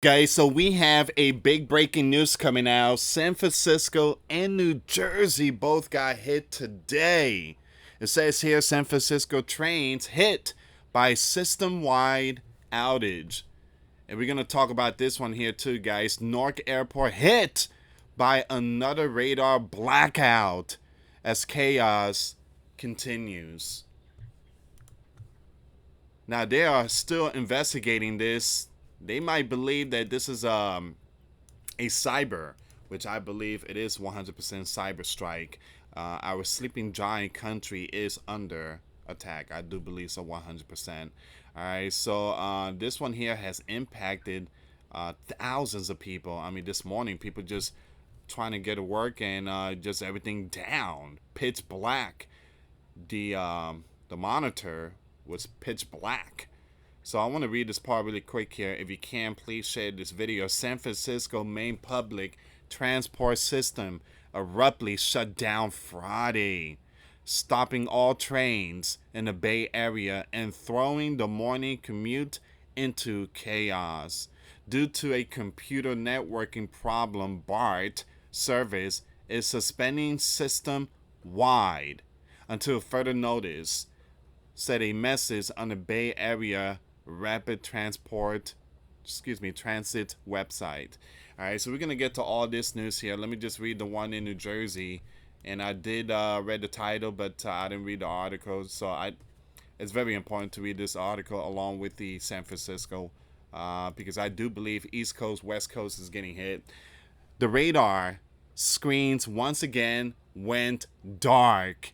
Guys, so we have a big breaking news coming out. San Francisco and New Jersey both got hit today. It says here San Francisco trains hit by system wide outage. And we're going to talk about this one here too, guys. Newark Airport hit by another radar blackout as chaos continues. Now, they are still investigating this. They might believe that this is a cyber, which I believe it is 100% cyber strike. Our sleeping giant country is under attack. I do believe so 100%. All right, so this one here has impacted thousands of people. I mean, this morning, people just trying to get to work and just everything down, pitch black. The monitor was pitch black. So I want to read this part really quick here. If you can, please share this video. San Francisco main public transport system abruptly shut down Friday, stopping all trains in the Bay Area and throwing the morning commute into chaos. Due to a computer networking problem, BART service is suspending system-wide until further notice, said a message on the Bay Area Rapid Transport, transit website. All right, so we're gonna get to all this news here. Let me just read the one in New Jersey, and I did read the title, but I didn't read the article. So it's very important to read this article along with the San Francisco, because I do believe East Coast, West Coast is getting hit. The radar screens once again went dark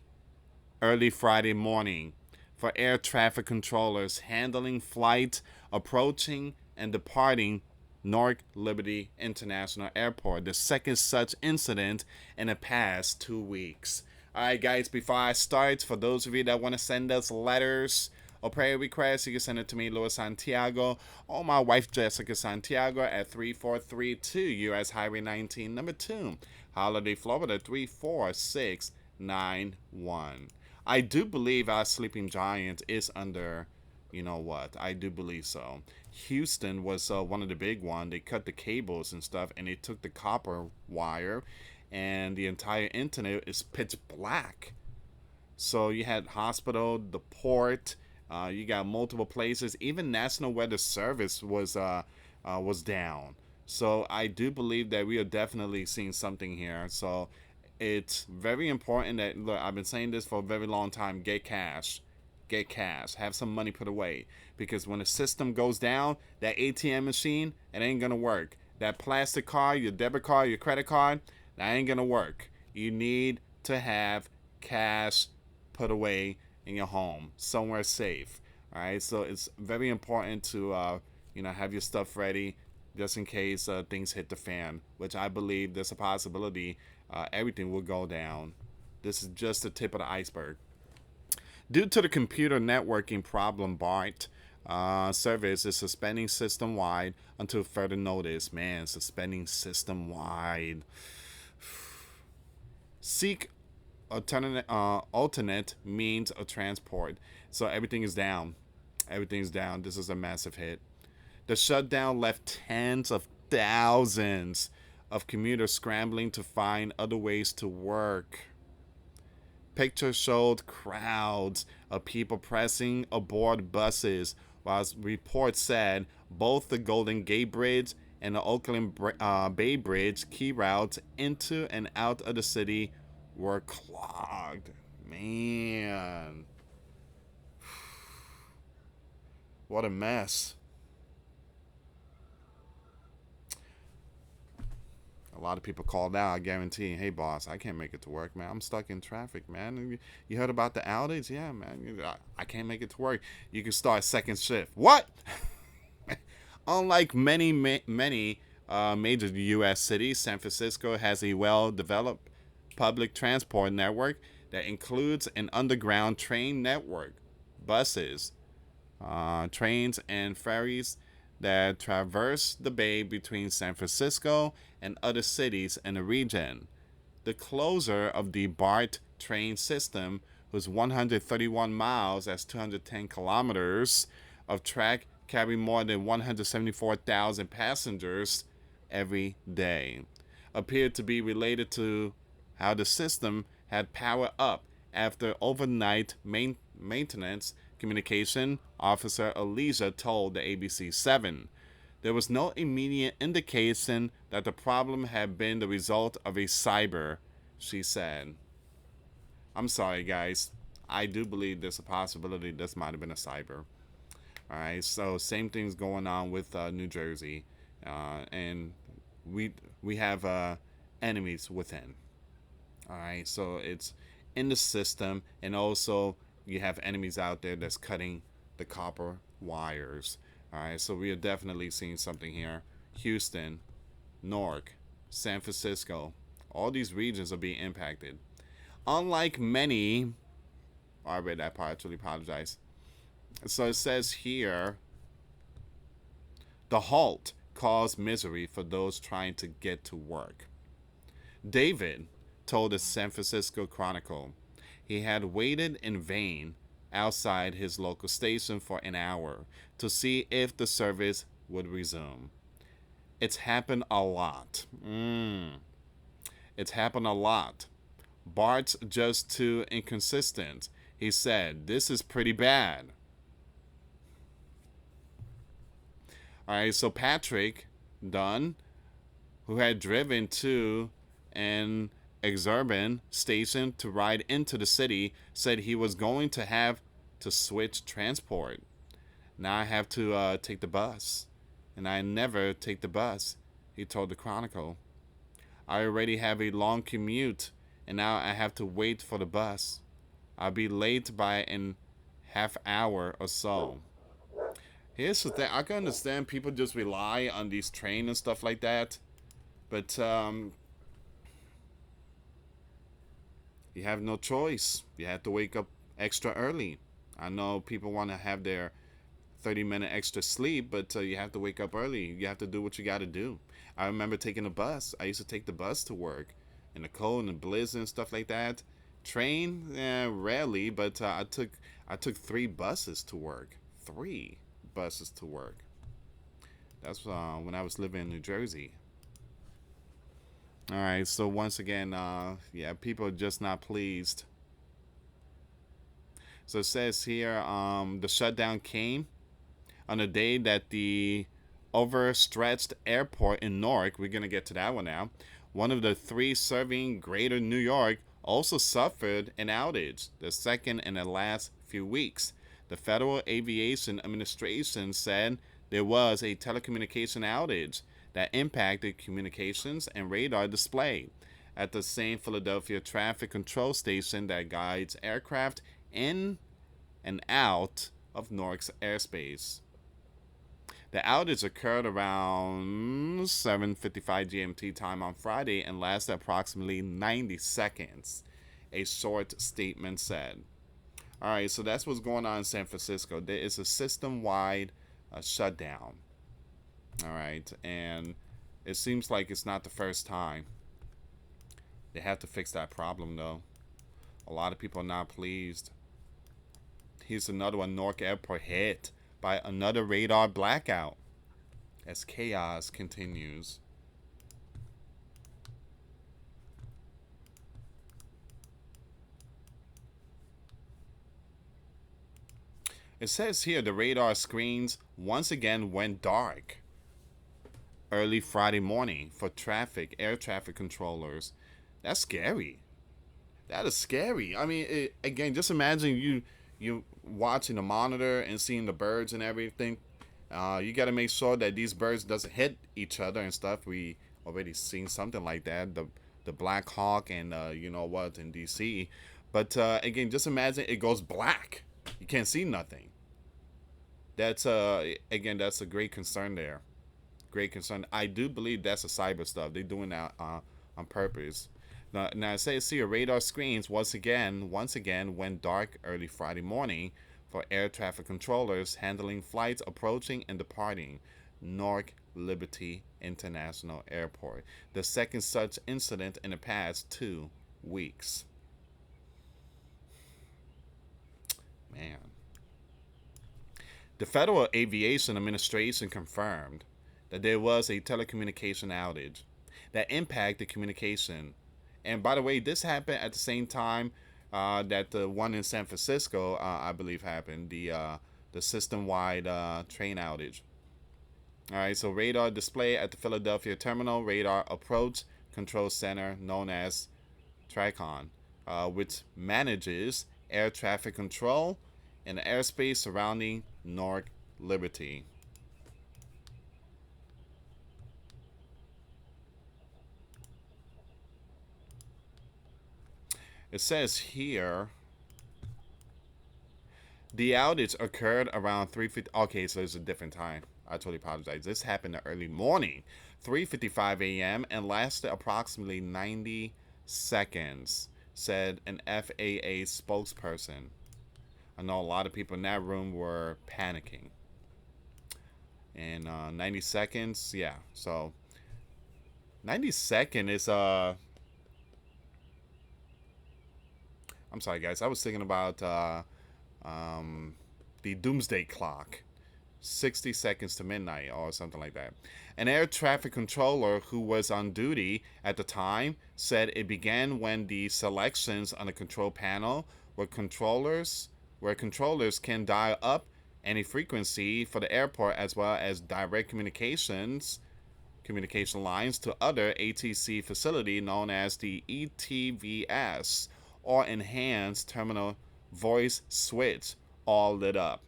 early Friday morning for air traffic controllers handling flights approaching and departing Newark Liberty International Airport, the second such incident in the past 2 weeks. Alright, guys, before I start, for those of you that want to send us letters or prayer requests, you can send it to me, US Santiago, or my wife, Jessica Santiago, at 3432 US Highway 19, number 2, Holiday, Florida, 34691. I do believe our sleeping giant is under, you know what? I do believe so. Houston was one of the big one. They cut the cables and stuff, and they took the copper wire, and the entire internet is pitch black. So you had hospital, the port, you got multiple places. Even National Weather Service was down. So I do believe that we are definitely seeing something here. So it's very important that, look, I've been saying this for a very long time. Get cash. Get cash. Have some money put away. Because when the system goes down, that ATM machine, it ain't going to work. That plastic card, your debit card, your credit card, that ain't going to work. You need to have cash put away in your home, somewhere safe. All right, so it's very important to have your stuff ready just in case things hit the fan, which I believe there's a possibility everything will go down. This is just the tip of the iceberg. Due to the computer networking problem, BART service is suspending system-wide until further notice. Man, suspending system-wide. Seek alternate means of transport. So everything is down. Everything's down. This is a massive hit. The shutdown left tens of thousands of commuters scrambling to find other ways to work. Pictures showed crowds of people pressing aboard buses, while reports said both the Golden Gate Bridge and the Oakland Bay Bridge, key routes into and out of the city, were clogged. Man. What a mess. A lot of people called out, I guarantee. Hey, boss, I can't make it to work, man. I'm stuck in traffic, man. You heard about the outage? Yeah, man. I can't make it to work. You can start second shift. What? Unlike many major U.S. cities, San Francisco has a well-developed public transport network that includes an underground train network, buses, trains, and ferries that traverse the bay between San Francisco and other cities in the region. The closure of the BART train system, whose 131 miles, that's 210 kilometers of track, carry more than 174,000 passengers every day, appeared to be related to how the system had power up after overnight maintenance, communication officer Alicia told the ABC 7. There was no immediate indication that the problem had been the result of a cyber, she said. I'm sorry, guys. I do believe there's a possibility this might have been a cyber. All right, so same thing's going on with New Jersey, and we we have enemies within. All right, so it's in the system, and also you have enemies out there that's cutting the copper wires. All right, so we are definitely seeing something here. Houston, Newark, San Francisco, all these regions are being impacted. Unlike many, oh, I read that part. I truly apologize. So it says here, the halt caused misery for those trying to get to work. David told the San Francisco Chronicle he had waited in vain outside his local station for an hour to see if the service would resume. It's happened a lot. It's happened a lot. Bart's just too inconsistent. He said, this is pretty bad. All right, so Patrick Dunn, who had driven to an exurban station to ride into the city, said he was going to have to switch transport. Now I have to take the bus, and I never take the bus, he told the Chronicle. I already have a long commute, and now I have to wait for the bus. I'll be late by an half hour or so. Here's the thing. I can understand people just rely on these trains and stuff like that. But you have no choice. You have to wake up extra early. I know people want to have their 30-minute extra sleep, but you have to wake up early. You have to do what you got to do. I remember taking a bus. I used to take the bus to work in the cold and the blizzard and stuff like that. Train, rarely, but I took 3 buses to work. 3 buses to work. That's when I was living in New Jersey. All right, so once again, yeah, people are just not pleased. So it says here, the shutdown came on the day that the overstretched airport in Newark, we're going to get to that one now, one of the 3 serving greater New York, also suffered an outage, the second in the last few weeks. The Federal Aviation Administration said there was a telecommunication outage that impacted communications and radar display at the same Philadelphia traffic control station that guides aircraft in and out of Newark's airspace. The outage occurred around 7:55 GMT time on Friday and lasted approximately 90 seconds, a short statement said. All right, so that's what's going on in San Francisco. There is a system-wide shutdown. All right, and it seems like it's not the first time. They have to fix that problem, though. A lot of people are not pleased. Here's another one. Newark Airport hit by another radar blackout as chaos continues. It says here the radar screens once again went dark early Friday morning for air traffic controllers. That's scary. That is scary. I mean, again, just imagine you watching the monitor and seeing the birds and everything. You got to make sure that these birds doesn't hit each other and stuff. We already seen something like that. The Black Hawk and you know what in DC. But again, just imagine it goes black. You can't see nothing. That's again, that's a great concern there. Great concern. I do believe that's a cyber stuff. They're doing that on purpose. Now it says here radar screens once again went dark early Friday morning for air traffic controllers handling flights approaching and departing Newark Liberty International Airport. The second such incident in the past 2 weeks. Man. The Federal Aviation Administration confirmed that there was a telecommunication outage that impacted communication. And by the way, this happened at the same time that the one in San Francisco, I believe, happened. The system-wide train outage. All right, so radar display at the Philadelphia terminal, radar approach control center known as TRACON, which manages air traffic control in the airspace surrounding Newark Liberty. It says here the outage occurred around 3:50. Okay, so it's a different time. I totally apologize. This happened in the early morning, 3:55 a.m. and lasted approximately 90 seconds, said an FAA spokesperson. I know a lot of people in that room were panicking. And 90 seconds, yeah. So 90 second is I'm sorry guys, I was thinking about the doomsday clock. 60 seconds to midnight or something like that. An air traffic controller who was on duty at the time said it began when the selections on the control panel where controllers can dial up any frequency for the airport as well as direct communication lines to other ATC facility known as the ETVS or enhanced terminal voice switch all lit up.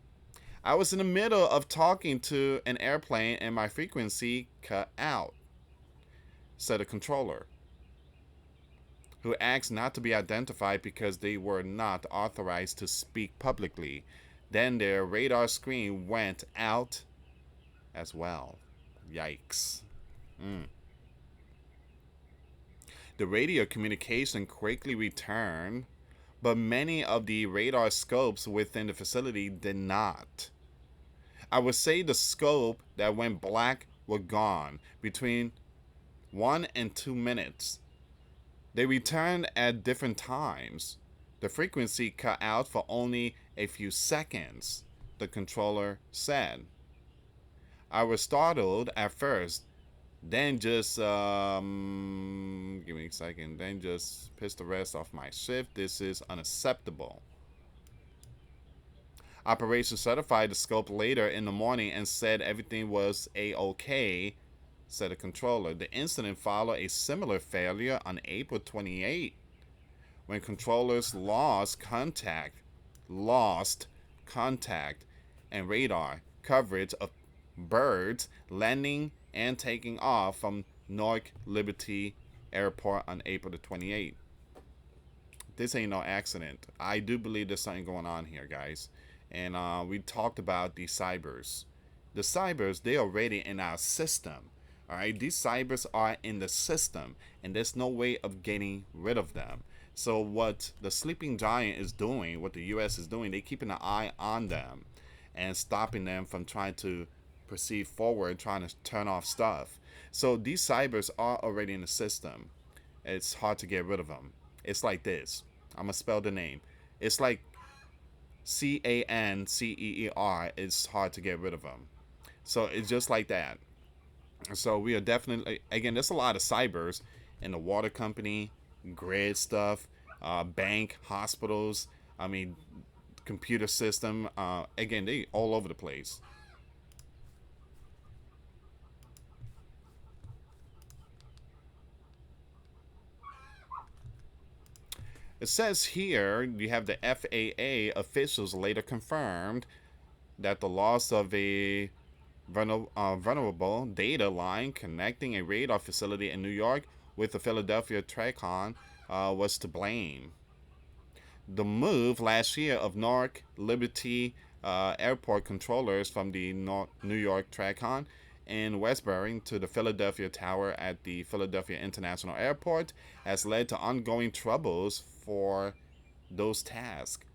I was in the middle of talking to an airplane and my frequency cut out, said a controller, who asked not to be identified because they were not authorized to speak publicly. Then their radar screen went out as well. Yikes. The radio communication quickly returned, but many of the radar scopes within the facility did not. I would say the scope that went black were gone between 1 and 2 minutes. They returned at different times. The frequency cut out for only a few seconds, the controller said. I was startled at first, then just give me a second, then just pissed the rest off my shift. This is unacceptable. Operations certified the scope later in the morning and said everything was a-okay, said the controller. The incident followed a similar failure on April 28, when controllers lost contact and radar coverage of birds landing and taking off from Newark Liberty Airport on April the 28th. This ain't no accident. I do believe there's something going on here, guys. And we talked about the cybers. The cybers, they're already in our system. All right, these cybers are in the system, and there's no way of getting rid of them. So what the sleeping giant is doing, what the U.S. is doing, they're keeping an eye on them and stopping them from trying to proceed forward, trying to turn off stuff. So these cybers are already in the system. It's hard to get rid of them. It's like this. I'm going to spell the name. It's like Canceer. It's hard to get rid of them. So it's just like that. So we are definitely, again, there's a lot of cybers in the water company, grid stuff, bank, hospitals, I mean, computer system. Again, they all over the place. It says here you have the FAA officials later confirmed that the loss of a vulnerable data line connecting a radar facility in New York with the Philadelphia TRACON was to blame. The move last year of Newark Liberty airport controllers from the New York TRACON in Westbury to the Philadelphia Tower at the Philadelphia International Airport has led to ongoing troubles for those tasked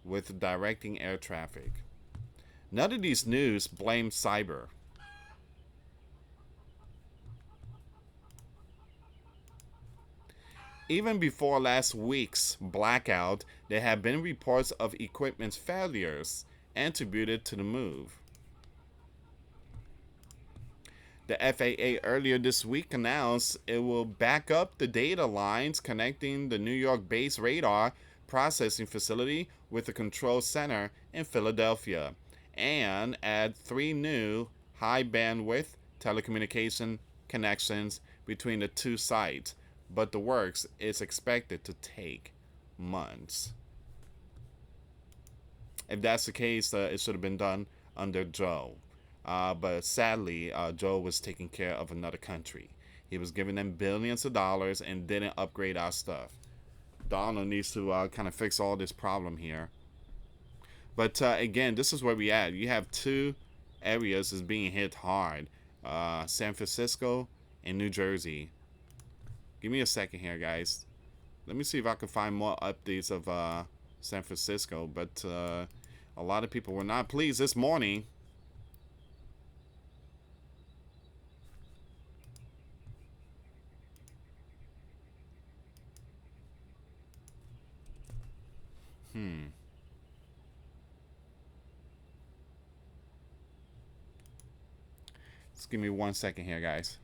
with directing air traffic. None of these news blame cyber. Even before last week's blackout, there have been reports of equipment failures attributed to the move. The FAA earlier this week announced it will back up the data lines connecting the New York based radar processing facility with the control center in Philadelphia and add three new high bandwidth telecommunication connections between the two sites. But the works is expected to take months. If that's the case, it should have been done under Joe. But sadly, Joe was taking care of another country. He was giving them billions of dollars and didn't upgrade our stuff. Donald needs to kind of fix all this problem here. But again, this is where we at. You have two areas is being hit hard: San Francisco and New Jersey. Give me a second here, guys. Let me see if I can find more updates of San Francisco. But a lot of people were not pleased this morning. Just give me 1 second here, guys.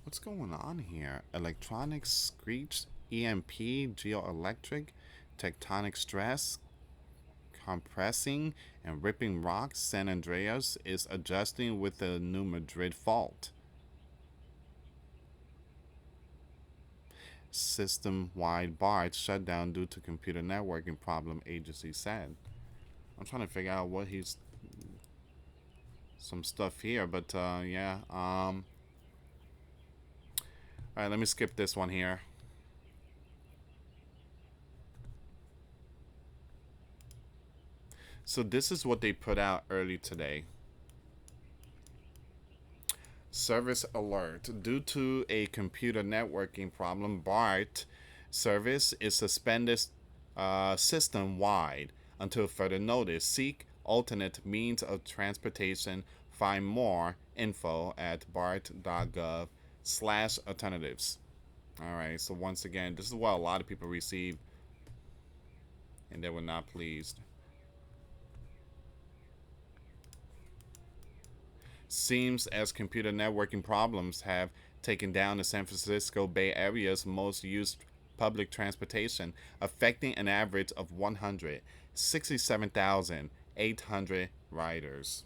What's going on here? Electronics screech, EMP, geoelectric, tectonic stress, compressing and ripping rocks. San Andreas is adjusting with the New Madrid fault. System-wide BART shut down due to computer networking problem, agency said. I'm trying to figure out what he's... Some stuff here, but yeah. Alright, let me skip this one here. So this is what they put out early today. Service alert. Due to a computer networking problem, BART service is suspended system-wide until further notice. Seek alternate means of transportation. Find more info at bart.gov/alternatives. All right, so once again, this is what a lot of people received, and they were not pleased. Seems as computer networking problems have taken down the San Francisco Bay Area's most used public transportation, affecting an average of 167,800 riders.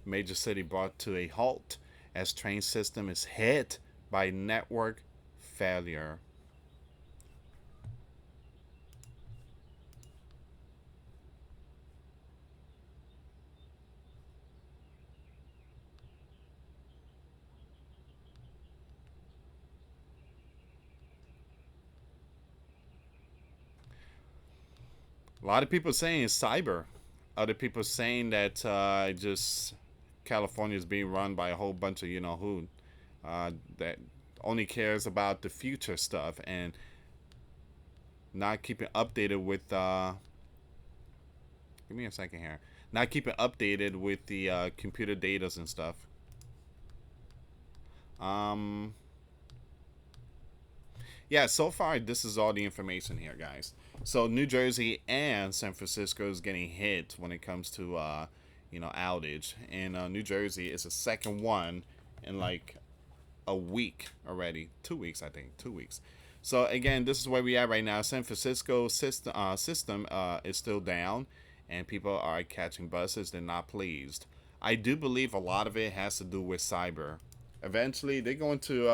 Major city brought to a halt as train system is hit by network failure. A lot of people saying it's cyber. Other people saying that just California is being run by a whole bunch of you know who that only cares about the future stuff and not keeping updated with. Give me a second here. Not keeping updated with the computer datas and stuff. Yeah, so far this is all the information here, guys. So New Jersey and San Francisco is getting hit when it comes to outage, and New Jersey is the second one in like a week already, 2 weeks I think, 2 weeks. So again, this is where we are right now. San Francisco system is still down, and people are catching buses. They're not pleased. I do believe a lot of it has to do with cyber. Eventually, they're going to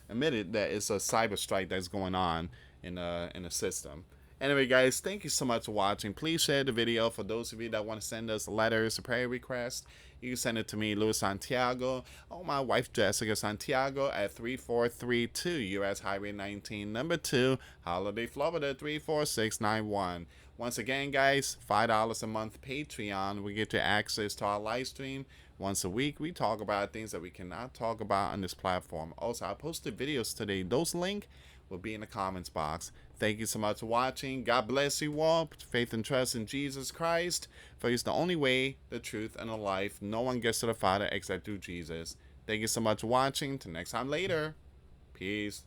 admitted that it's a cyber strike that's going on in the system. Anyway, guys, thank you so much for watching. Please share the video. For those of you that want to send us letters or prayer requests, you can send it to me, US Santiago, or my wife, Jessica Santiago, at 3432 US Highway 19, number 2, Holiday, Florida, 34691. Once again, guys, $5 a month Patreon. We get you access to our live stream once a week. We talk about things that we cannot talk about on this platform. Also, I posted videos today. Those links will be in the comments box. Thank you so much for watching. God bless you all. Put faith and trust in Jesus Christ, for He's the only way, the truth, and the life. No one gets to the Father except through Jesus. Thank you so much for watching. Till next time later. Peace.